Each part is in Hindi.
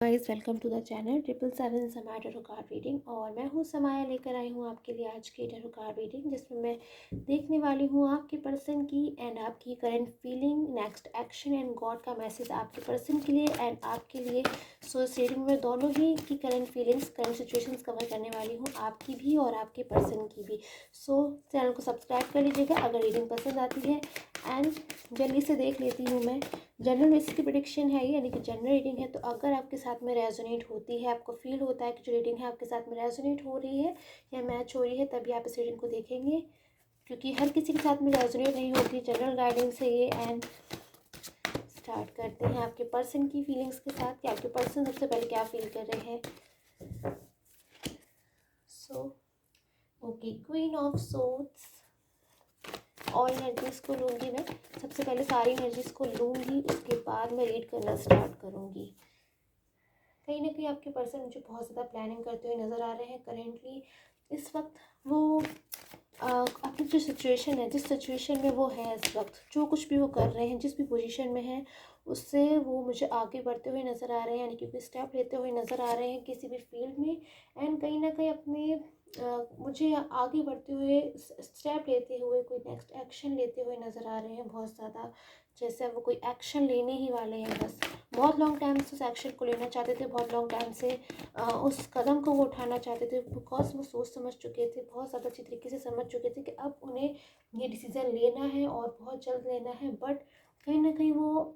Guys welcome to the channel 777 Samaya tarot card reading. और मैं हूँ समाया, लेकर आई हूँ आपके लिए आज की टैरो कार्ड रीडिंग, जिसमें मैं देखने वाली हूँ आपके पर्सन की एंड आपकी current feeling, next action and God का मैसेज आपके पर्सन के लिए एंड आपके लिए। सो इस रीडिंग में दोनों ही की current feelings, current situations cover करने वाली हूँ, आपकी भी और आपके पर्सन की भी। सो चैनल को सब्सक्राइब कर लीजिएगा अगर रीडिंग पसंद आती है। एंड जल्दी से देख लेती हूँ मैं। जनरल बेसिस की प्रेडिक्शन है ये, यानी कि जनरल रीडिंग है। तो अगर आपके साथ में रेजोनेट होती है, आपको फील होता है कि जो रीडिंग है आपके साथ में रेजोनेट हो रही है या मैच हो रही है, तभी आप इस रीडिंग को देखेंगे, क्योंकि हर किसी के साथ में रेजोनेट नहीं होती। जनरल गाइडेंस है ये। एंड स्टार्ट करते हैं आपके पर्सन की फीलिंग्स के साथ कि आपके पर्सन सबसे पहले क्या फील कर रहे हैं। So okay, queen of swords. और एनर्जीज़ को लूँगी मैं, सबसे पहले सारी एनर्जीज़ को लूँगी, उसके बाद मैं रीड करना स्टार्ट करूँगी। कहीं ना कहीं आपके पर्सन मुझे बहुत ज़्यादा प्लानिंग करते हुए नज़र आ रहे हैं करेंटली। इस वक्त वो अपनी जो सिचुएशन है, जिस सिचुएशन में वो है इस वक्त, जो कुछ भी वो कर रहे हैं, जिस भी पोजीशन में है, उससे वो मुझे आगे बढ़ते हुए नज़र आ रहे हैं, यानी कि कोई स्टेप लेते हुए नज़र आ रहे हैं किसी भी फील्ड में। एंड कहीं ना कहीं अपने मुझे आगे बढ़ते हुए, स्टेप लेते हुए, कोई नेक्स्ट एक्शन लेते हुए नज़र आ रहे हैं बहुत ज़्यादा। जैसे वो कोई एक्शन लेने ही वाले हैं बस। बहुत लॉन्ग टाइम से उस एक्शन को लेना चाहते थे, बहुत लॉन्ग टाइम से उस कदम को वो उठाना चाहते थे, बिकॉज वो सोच समझ चुके थे, बहुत ज़्यादा अच्छी तरीके से समझ चुके थे कि अब उन्हें ये डिसीज़न लेना है और बहुत जल्द लेना है। बट कहीं ना कहीं वो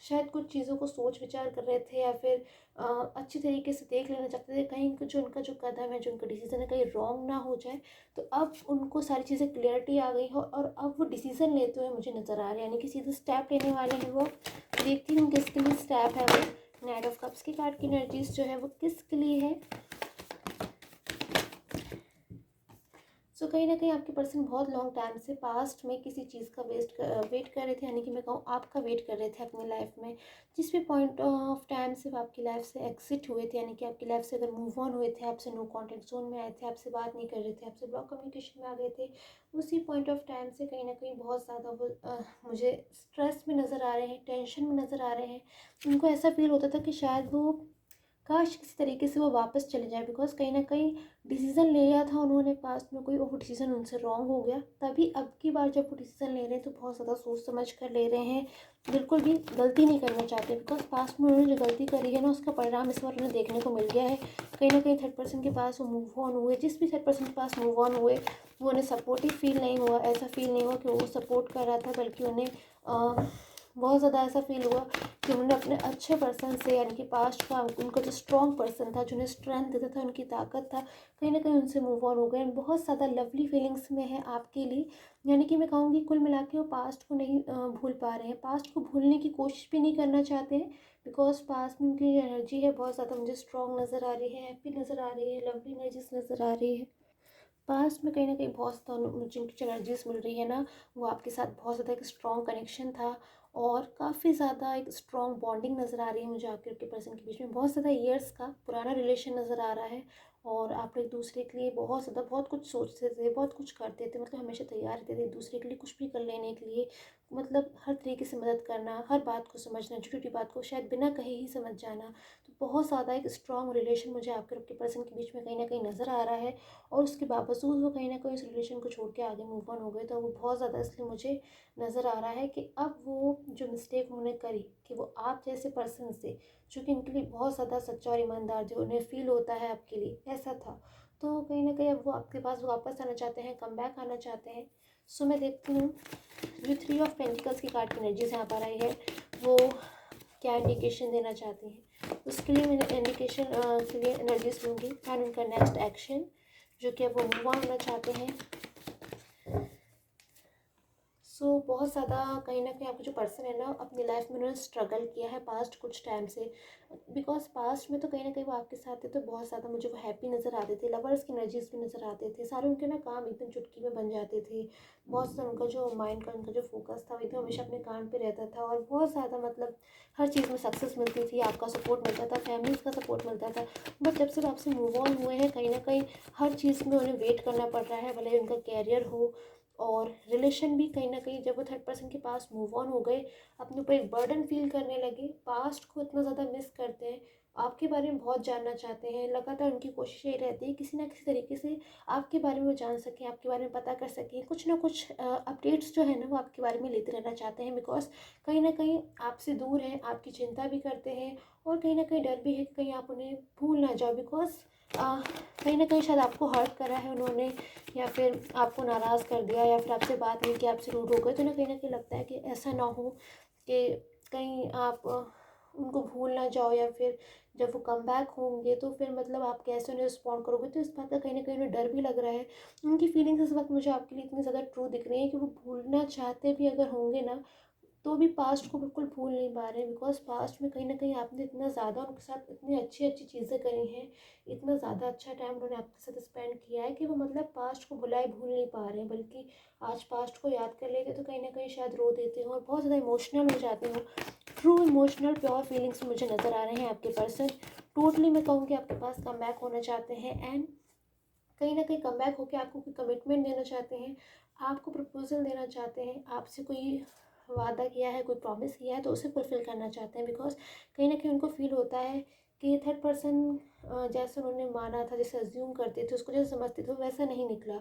शायद कुछ चीज़ों को सोच विचार कर रहे थे, या फिर अच्छी तरीके से देख लेना चाहते थे, कहीं जो उनका जो कदम है, जो उनका डिसीज़न है, कहीं रॉन्ग ना हो जाए। तो अब उनको सारी चीज़ें क्लियरिटी आ गई हो और अब वो डिसीज़न लेते हुए मुझे नज़र आ रहे हैं, यानी कि सीधे स्टेप लेने वाले हैं वो। देखती हूँ किसके लिए स्टेप है वो। नाइट ऑफ कप्स की कार्ड की एनर्जीज जो है वो किसके लिए है। सो कहीं ना कहीं आपके पर्सन बहुत लॉन्ग टाइम से पास्ट में किसी चीज़ का वेट कर रहे थे, यानी कि मैं कहूँ आपका वेट कर रहे थे अपनी लाइफ में। जिस भी पॉइंट ऑफ टाइम से वो आपकी लाइफ से एग्जिट हुए थे, यानी कि आपकी लाइफ से अगर मूव ऑन हुए थे, आपसे नो कॉन्टेक्ट जोन में आए थे, आपसे बात नहीं कर रहे थे, आपसे ब्लॉक कम्युनिकेशन में आ गए थे, उसी पॉइंट ऑफ टाइम से कहीं ना कहीं बहुत ज़्यादा वो मुझे स्ट्रेस में नज़र आ रहे हैं, टेंशन में नज़र आ रहे हैं। उनको ऐसा फील होता था कि शायद वो काश किसी तरीके से वो वापस चले जाए, बिकॉज कहीं ना कहीं डिसीज़न ले लिया था उन्होंने पास्ट में कोई, वो डिसीज़न उनसे रॉन्ग हो गया। तभी अब की बार जब वो डिसीज़न ले रहे हैं तो बहुत ज़्यादा सोच समझ कर ले रहे हैं, बिल्कुल भी गलती नहीं करना चाहते। बिकॉज पास्ट में उन्होंने जो गलती करी है ना, उसका परिणाम इस बार उन्हें देखने को मिल गया है। कहीं ना कहीं थर्ड पर्सन के पास वो मूव ऑन हुए, जिस भी थर्ड पर्सन के पास मूव ऑन हुए, वो उन्हें सपोर्टिव फील नहीं हुआ। ऐसा फील नहीं हुआ कि वो सपोर्ट कर रहा था, बल्कि उन्हें बहुत ज़्यादा ऐसा फील हुआ कि उन्होंने अपने अच्छे पर्सन से, यानी कि पास्ट का उनका जो स्ट्रॉन्ग पर्सन था, जिन्हें स्ट्रेंथ देता था, उनकी ताकत था, कहीं ना कहीं उनसे मूव ऑन हो गए। बहुत ज़्यादा लवली फीलिंग्स में है आपके लिए, यानी कि मैं कहूँगी कुल मिला के वो पास्ट को नहीं भूल पा रहे हैं, पास्ट को भूलने की कोशिश भी नहीं करना चाहते हैं। बिकॉज पास्ट में उनकी एनर्जी है बहुत ज़्यादा मुझे स्ट्रॉन्ग नज़र आ रही है, हैप्पी नज़र आ रही है, लवली एनर्जीज नज़र आ रही है। पास्ट में कहीं ना कहीं बहुत ज़्यादा जिनकी एनर्जीज मिल रही है ना, वो आपके साथ बहुत ज़्यादा एक स्ट्रॉन्ग कनेक्शन था और काफ़ी ज़्यादा एक स्ट्रॉन्ग बॉन्डिंग नज़र आ रही है मुझे आपके पर्सन के बीच में। बहुत ज़्यादा ईयर्स का पुराना रिलेशन नज़र आ रहा है और आप एक दूसरे के लिए बहुत ज़्यादा बहुत कुछ सोचते थे, बहुत कुछ करते थे, मतलब हमेशा तैयार रहते थे एक दूसरे के लिए कुछ भी कर लेने के लिए। मतलब हर तरीके से मदद करना, हर बात को समझना, छोटी छोटी बात को शायद बिना कहे ही समझ जाना। तो बहुत ज़्यादा एक स्ट्रॉन्ग रिलेशन मुझे आपके पर्सन के बीच में कहीं ना कहीं नज़र आ रहा है। और उसके बावजूद वो कहीं ना कहीं उस रिलेशन को छोड़ के आगे मूव ऑन हो गए। तो वो बहुत ज़्यादा इसलिए मुझे नज़र आ रहा है कि अब वो जो मिस्टेक उन्होंने करी कि वो आप जैसे पर्सन से, जो कि इनके लिए बहुत ज़्यादा सच्चा और ईमानदार, जो उन्हें फील होता है आपके लिए, ऐसा था। तो कहीं ना कहीं अब वो आपके पास वापस आना चाहते हैं, कम बैक आना चाहते हैं। सो मैं देखती हूँ जो 3 ऑफ पेंटिकल्स की कार्ड की एनर्जीज यहाँ पर आई है, वो क्या इंडिकेशन देना चाहती हैं। उसके लिए मैंने इंडिकेशन के लिए एनर्जीज लूँगी एंड उनका नेक्स्ट एक्शन, जो कि अब वो मूव ऑन होना चाहते हैं। बहुत ज़्यादा कहीं ना कहीं आपका जो पर्सन है ना, अपनी लाइफ में उन्होंने स्ट्रगल किया है पास्ट कुछ टाइम से। बिकॉज पास्ट में तो कहीं ना कहीं वो आपके साथ थे तो बहुत ज़्यादा मुझे वो हैप्पी नज़र आते थे, लवर्स की एनर्जीज भी नज़र आते थे, सारे उनके ना काम एकदम चुटकी में बन जाते थे। बहुत ज़्यादा उनका जो माइंड का, उनका जो फोकस था, वो एकदम हमेशा अपने काम पे रहता था और बहुत ज़्यादा मतलब हर चीज़ में सक्सेस मिलती थी, आपका सपोर्ट मिलता था, फैमिलीज़ का सपोर्ट मिलता था। बट जब से वो आपसे मूव ऑन हुए हैं, कहीं ना कहीं हर चीज़ में उन्हें वेट करना पड़ रहा है, भले ही उनका कैरियर हो और रिलेशन भी। कहीं ना कहीं जब वो थर्ड पर्सन के पास मूव ऑन हो गए, अपने ऊपर एक बर्डन फील करने लगे, पास्ट को इतना ज़्यादा मिस करते हैं। आपके बारे में बहुत जानना चाहते हैं। लगातार उनकी कोशिश यही रहती है किसी ना किसी तरीके से आपके बारे में वो जान सकें, आपके बारे में पता कर सकें, कुछ ना कुछ अपडेट्स जो है ना वो आपके बारे में लेते रहना चाहते हैं। बिकॉज़ कहीं न कहीं आपसे दूर हैं, आपकी चिंता भी करते हैं और कहीं न कहीं डर भी है कि कहीं आप उन्हें भूल ना जाओ। बिकॉज़ कहीं न कहीं शायद आपको हर्ट करा है उन्होंने, या फिर आपको नाराज़ कर दिया, या फिर आपसे बात नहीं की, आपसे रूड हो गए। तो ना कहीं न कहीं लगता है कि ऐसा ना हो कि कहीं आप उनको भूल ना जाओ, या फिर जब वो कम बैक होंगे तो फिर मतलब आप कैसे उन्हें रिस्पॉन्ड करोगे। तो इस बात का कहीं न कहीं उन्हें डर भी लग रहा है। उनकी फीलिंग्स इस वक़्त मुझे आपके लिए इतनी ज़्यादा ट्रू दिख रही हैं कि वो भूलना चाहते भी अगर होंगे ना, तो भी पास्ट को बिल्कुल भूल नहीं पा रहे हैं। बिकॉज़ पास्ट में कहीं न कहीं आपने इतना ज़्यादा उनके साथ इतनी अच्छी-अच्छी चीज़ें करी हैं, इतना ज़्यादा अच्छा टाइम उन्होंने आपके साथ स्पेंड किया है कि वो मतलब पास्ट को भुलाए भूल नहीं पा रहे हैं। बल्कि आज पास्ट को याद कर लेते तो कहीं न कहीं शायद रो देते हो और बहुत ज़्यादा इमोशनल हो जाते हो। ट्रू इमोशनल प्योर फीलिंग्स मुझे नज़र आ रहे हैं आपके पर्सन। टोटली मैं कहूँगी आपके पास कमबैक होना चाहते हैं, एंड कहीं न कहीं कमबैक होके आपको कोई कमिटमेंट देना चाहते हैं, आपको प्रपोज़ल देना चाहते हैं, आपसे कोई वादा किया है, कोई प्रॉमिस किया है तो उसे फुलफ़िल करना चाहते हैं। बिकॉज़ कहीं न कहीं उनको फ़ील होता है कि थर्ड पर्सन जैसे उन्होंने माना था, जैसे अज़्यूम करते थे, उसको जैसे समझते थे, वो वैसा नहीं निकला।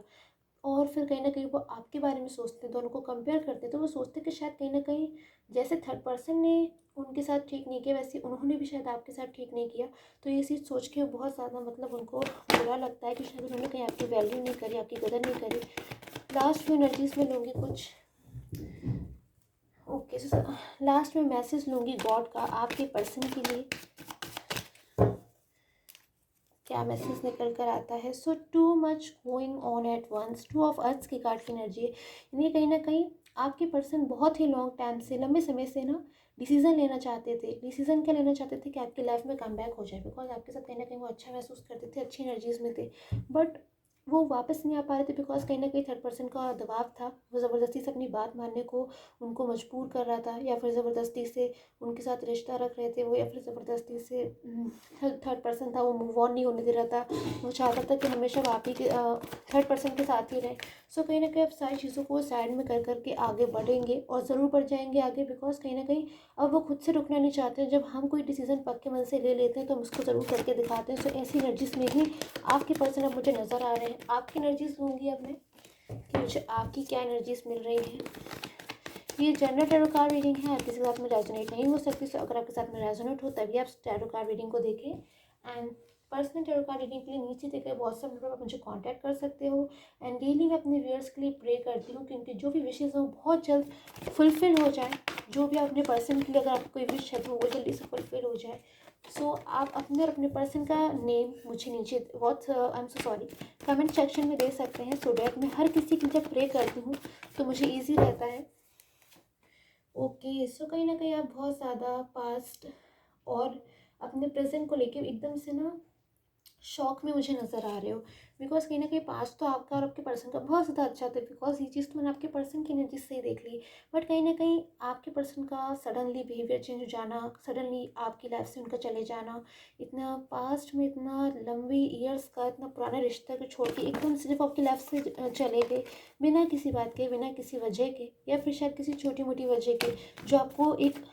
और फिर कहीं न कहीं वो आपके बारे में सोचते हैं, दोनों को कंपेयर करते हैं, तो वो सोचते हैं कि शायद कहीं न कहीं जैसे थर्ड पर्सन ने उनके साथ ठीक नहीं किया, वैसे उन्होंने भी शायद आपके साथ ठीक नहीं किया। तो ये चीज़ सोच के बहुत ज़्यादा मतलब उनको बुरा लगता है कि शायद उन्होंने कहीं आपकी वैल्यू नहीं करी, आपकी कदर नहीं करी। लास्ट में एनर्जीज़ में लूँगी कुछ, ओके, लास्ट में मैसेज लूँगी गॉड का आपके पर्सन के लिए। क्या मैसेज निकल कर आता है? So too much going on at once, two of earth की कार्ड की एनर्जी है। यानी कहीं ना कहीं आपके पर्सन बहुत ही लॉन्ग टाइम से, लंबे समय से ना डिसीजन लेना चाहते थे। डिसीजन क्या लेना चाहते थे कि आपकी लाइफ में कम बैक हो जाए। बिकॉज आपके साथ कहीं ना कहीं वो अच्छा महसूस करते थे, अच्छी एनर्जीज में थे, बट वो वापस नहीं आ पा रहे थे। बिकॉज कहीं ना कहीं थर्ड पर्सन का दबाव था, वो ज़बरदस्ती से अपनी बात मानने को उनको मजबूर कर रहा था, या फिर ज़बरदस्ती से उनके साथ रिश्ता रख रहे थे वो, या फिर ज़बरदस्ती से थर्ड पर्सन था वो मूव ऑन नहीं होने दे रहा था। वो चाहता था कि हमेशा वो आप ही के थर्ड पर्सन के साथ ही रहे। सो कहीं ना कहीं अब सारी चीज़ों को साइड में कर करके आगे बढ़ेंगे और ज़रूर बढ़ जाएंगे आगे। बिकॉज कहीं ना कहीं अब वो खुद से रुकना नहीं चाहते। जब हम कोई डिसीज़न पक्के मन से ले लेते हैं तो हम उसको ज़रूर करके दिखाते हैं। सो ऐसी एनर्जीज में ही आपके पर्सन अब मुझे नज़र आ रहे हैं। आपकी एनर्जीज होंगी अब मैं कि मुझे आपकी क्या एनर्जीज मिल रही हैं। ये जनरल टैरो कार्ड रीडिंग है, किसी के साथ में रेजोनेट नहीं हो सकती। सो अगर आपके साथ में रेजोनेट हो तभी आप टैरो कार्ड रीडिंग को देखें। And personal tarot card reading के लिए नीचे दिए गए व्हाट्सएप नंबर पर मुझे कांटेक्ट कर सकते हो। एंड डेली मैं अपने व्यूअर्स के लिए प्रे करती हूँ कि उनकी जो भी विशेज़ हैं वो बहुत जल्द फुलफ़िल हो जाए। जो भी आप अपने पर्सन के लिए अगर आपको कोई विश है तो वो जल्दी से फुलफ़िल हो जाए। सो आप अपने और अपने पर्सन का नेम मुझे नीचे I am so sorry comment section में दे सकते हैं। सो डैट मैं हर किसी की जब प्रे करती हूँ तो मुझे ईजी रहता है। ओके, सो कहीं न कहीं आप बहुत ज़्यादा पास्ट और अपने प्रेज़ेंट को लेके एकदम से ना शॉक में मुझे नज़र आ रहे हो। बिकॉज़ कहीं न कहीं पास्ट तो आपका और आपके पर्सन का बहुत ज़्यादा अच्छा था। बिकॉज़ ये चीज़ तो मैंने आपके पर्सन की एनर्जी से ही देख ली। बट कहीं न कहीं आपके पर्सन का सडनली बिहेवियर चेंज हो जाना, सडनली आपकी लाइफ़ से उनका चले जाना, इतना पास्ट में इतना लंबी ईयर्स का इतना पुराना रिश्ता को छोड़ के एकदम सिर्फ़ आपकी लाइफ़ से चले गए, बिना किसी बात के, बिना किसी वजह के, या फिर शायद किसी छोटी-मोटी वजह के, जो आपको एक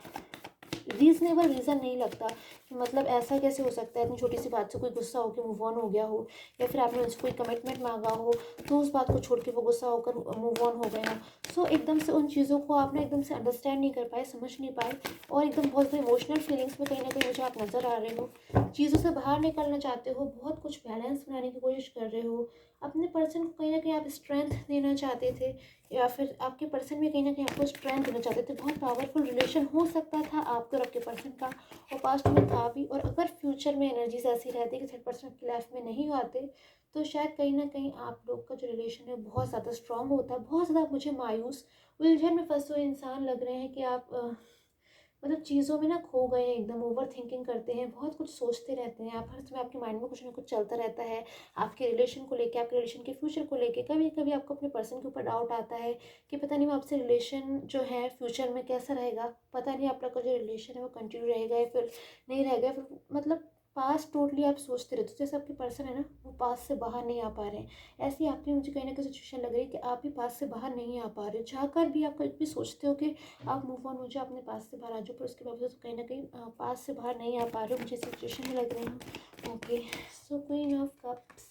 रीज़नेबल रीज़न नहीं लगता कि मतलब ऐसा कैसे हो सकता है, इतनी छोटी सी बात से कोई गुस्सा होकर मूव ऑन हो गया हो, या फिर आपने उनसे कोई कमिटमेंट मांगा हो तो उस बात को छोड़ के वो गुस्सा होकर मूव ऑन हो गए हो। सो एकदम से उन चीज़ों को आप ना एकदम से अंडरस्टैंड नहीं कर पाए, समझ नहीं पाए, और एकदम बहुत ज़्यादा इमोशनल फीलिंग्स में कहीं ना कहीं मुझे आप नज़र आ रहे हो। चीज़ों से बाहर निकलना चाहते हो, बहुत कुछ बैलेंस बनाने की कोशिश कर रहे हो। अपने पर्सन को कहीं ना कहीं आप स्ट्रेंथ देना चाहते थे, या फिर आपके पर्सन भी कहीं ना कहीं आपको स्ट्रेंथ देना चाहते थे। बहुत पावरफुल रिलेशन हो सकता था आपके और आपके पर्सन का, और पास्ट में था भी। और अगर फ्यूचर में एनर्जीज ऐसी रहती कि थर्ड पर्सन आपकी लाइफ में नहीं आते तो शायद कहीं ना कहीं आप लोग का जो रिलेशन है बहुत ज़्यादा स्ट्रांग होता। बहुत ज़्यादा मुझे मायूस, उलझन में फंसे हुए इंसान लग रहे हैं कि आप मतलब चीज़ों में ना खो गए हैं, एकदम ओवर थिंकिंग करते हैं, बहुत कुछ सोचते रहते हैं आप। हर समय आपके माइंड में कुछ ना कुछ चलता रहता है, आपके रिलेशन को लेके, आपके रिलेशन के फ्यूचर को लेके। कभी कभी आपको अपने पर्सन के ऊपर डाउट आता है कि पता नहीं वो आपसे रिलेशन जो है फ्यूचर में कैसा रहेगा, पता नहीं आप लोग का जो रिलेशन है वो कंटिन्यू रहेगा या फिर नहीं रहेगा, फिर मतलब पास्ट टोटली आप सोचते रहते हो। जैसे आपके पर्सन है ना, वो पास से बाहर नहीं आ पा रहे हैं। ऐसी आपकी मुझे कहीं ना कहीं सिचुएशन लग रही है कि आप भी पास से बाहर नहीं आ पा रहे हो, चाहकर भी आप कभी भी सोचते हो कि आप मूव ऑन हो जाओ, अपने पास से बाहर आ जाओ, पर उसके बावजूद कहीं ना कहीं पास से बाहर नहीं आ पा रहे हो, मुझे सिचुएशन में लग रही हूँ। Okay, so queen of cups.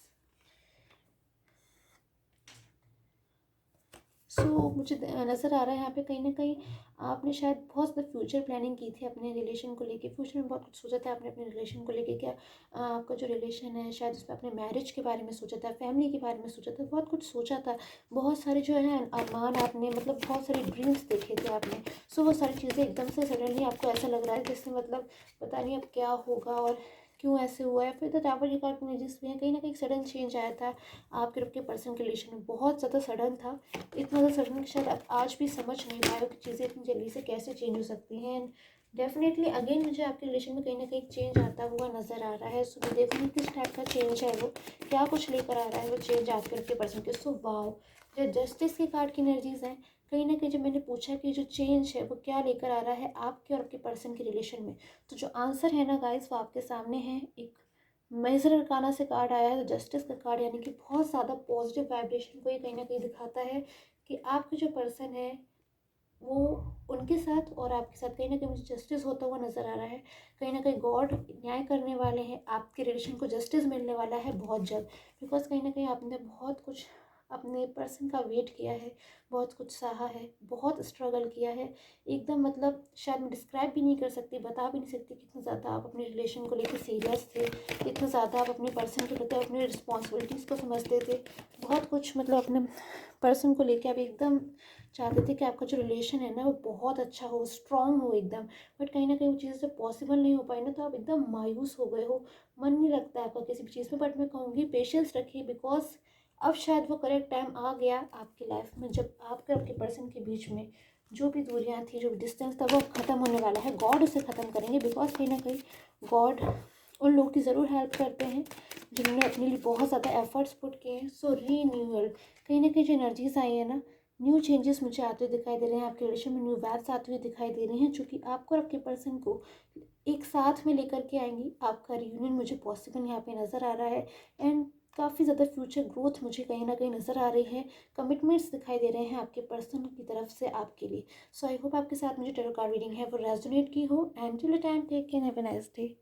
मुझे नज़र आ रहा है यहाँ पे कहीं ना कहीं आपने शायद बहुत ज़्यादा फ्यूचर प्लानिंग की थी अपने रिलेशन को लेके। फ्यूचर में बहुत कुछ सोचा था आपने अपने रिलेशन को लेके। क्या आपका जो रिलेशन है शायद उसमें अपने मैरिज के बारे में सोचा था, फैमिली के बारे में सोचा था, बहुत कुछ सोचा था। बहुत सारे जो है अरमान आपने मतलब बहुत सारे ड्रीम्स देखे थे आपने। वो सारी चीज़ें एकदम से सडनली आपको ऐसा लग रहा है जैसे मतलब पता नहीं अब क्या होगा और क्यों ऐसे हुआ है। फिर द टावर के कार्ड में जिस भी है कहीं ना कहीं सडन चेंज आया था आपके और आपके पर्सन के रिलेशन में, बहुत ज़्यादा सडन था। इतना ज़्यादा सडन कि शायद आप आज भी समझ नहीं पाए हो कि चीज़ें इतनी जल्दी से कैसे चेंज हो सकती हैं। एंड डेफिनेटली अगेन मुझे आपके रिलेशन में कहीं ना कहीं चेंज आता हुआ नज़र आ रहा है। मैं देखूँगी किस टाइप का चेंज है, वो क्या कुछ लेकर आ रहा है वो चेंज आपके और आपके पर्सन के। वाओ, जो जस्टिस के कार्ड की एनर्जीज हैं कहीं ना कहीं, जब मैंने पूछा कि जो चेंज है वो क्या लेकर आ रहा है आपके और आपके पर्सन के रिलेशन में, तो जो आंसर है ना गाइस वो आपके सामने है। एक मेजर अरकाना से कार्ड आया है, जस्टिस का कार्ड, यानी कि बहुत ज़्यादा पॉजिटिव वाइब्रेशन को ये कहीं ना कहीं दिखाता है कि आपके जो पर्सन है वो उनके साथ और आपके साथ कहीं ना कहीं मुझे जस्टिस होता हुआ नज़र आ रहा है। कहीं ना कहीं गॉड न्याय करने वाले हैं, आपके रिलेशन को जस्टिस मिलने वाला है बहुत जल्द। बिकॉज कहीं ना कहीं आपने बहुत कुछ अपने पर्सन का वेट किया है, बहुत कुछ सहा है, बहुत स्ट्रगल किया है। एकदम मतलब शायद मैं डिस्क्राइब भी नहीं कर सकती, बता भी नहीं सकती कितना ज़्यादा आप अपने रिलेशन को लेकर सीरियस थे, कितना ज़्यादा आप अपने पर्सन के प्रति अपने रिस्पॉन्सिबिलिटीज़ को समझते थे। बहुत कुछ मतलब अपने पर्सन को लेकर आप एकदम चाहते थे कि आपका जो रिलेशन है ना वो बहुत अच्छा हो, स्ट्रॉन्ग हो एकदम। बट कहीं ना कहीं वो चीज़ जब पॉसिबल नहीं हो पाई ना तो आप एकदम मायूस हो गए हो, मन नहीं लगता है आपका किसी भी चीज़ में। बट मैं कहूँगी पेशेंस रखिए, बिकॉज अब शायद वो करेक्ट टाइम आ गया आपकी लाइफ में जब आपके आपके पर्सन के बीच में जो भी दूरियां थी, जो भी डिस्टेंस था, वो ख़त्म होने वाला है। गॉड उसे ख़त्म करेंगे, बिकॉज कहीं ना कहीं गॉड उन लोगों की ज़रूर हेल्प करते हैं जिन्होंने अपने लिए बहुत ज़्यादा एफर्ट्स पुट किए हैं। रीन्यूअल कहीं ना कहीं जो एनर्जीज आई है ना, न्यू चेंजेस मुझे आते हुए दिखाई दे रहे हैं आपके रिलेशन में, न्यू वैल्स आते हुए दिखाई दे रही हैं जो कि आपको और आपके पर्सन को एक साथ में लेकर के आएंगी। आपका रियूनियन मुझे पॉसिबल यहाँ पे नज़र आ रहा है। एंड काफ़ी ज़्यादा फ्यूचर ग्रोथ मुझे कहीं ना कहीं नज़र आ रही है। कमिटमेंट्स दिखाई दे रहे हैं आपके पर्सन की तरफ से आपके लिए। आई होप आपके साथ मुझे टैरो कार्ड रीडिंग है वो रेजोनेट की हो। And till the time take care, have a nice day.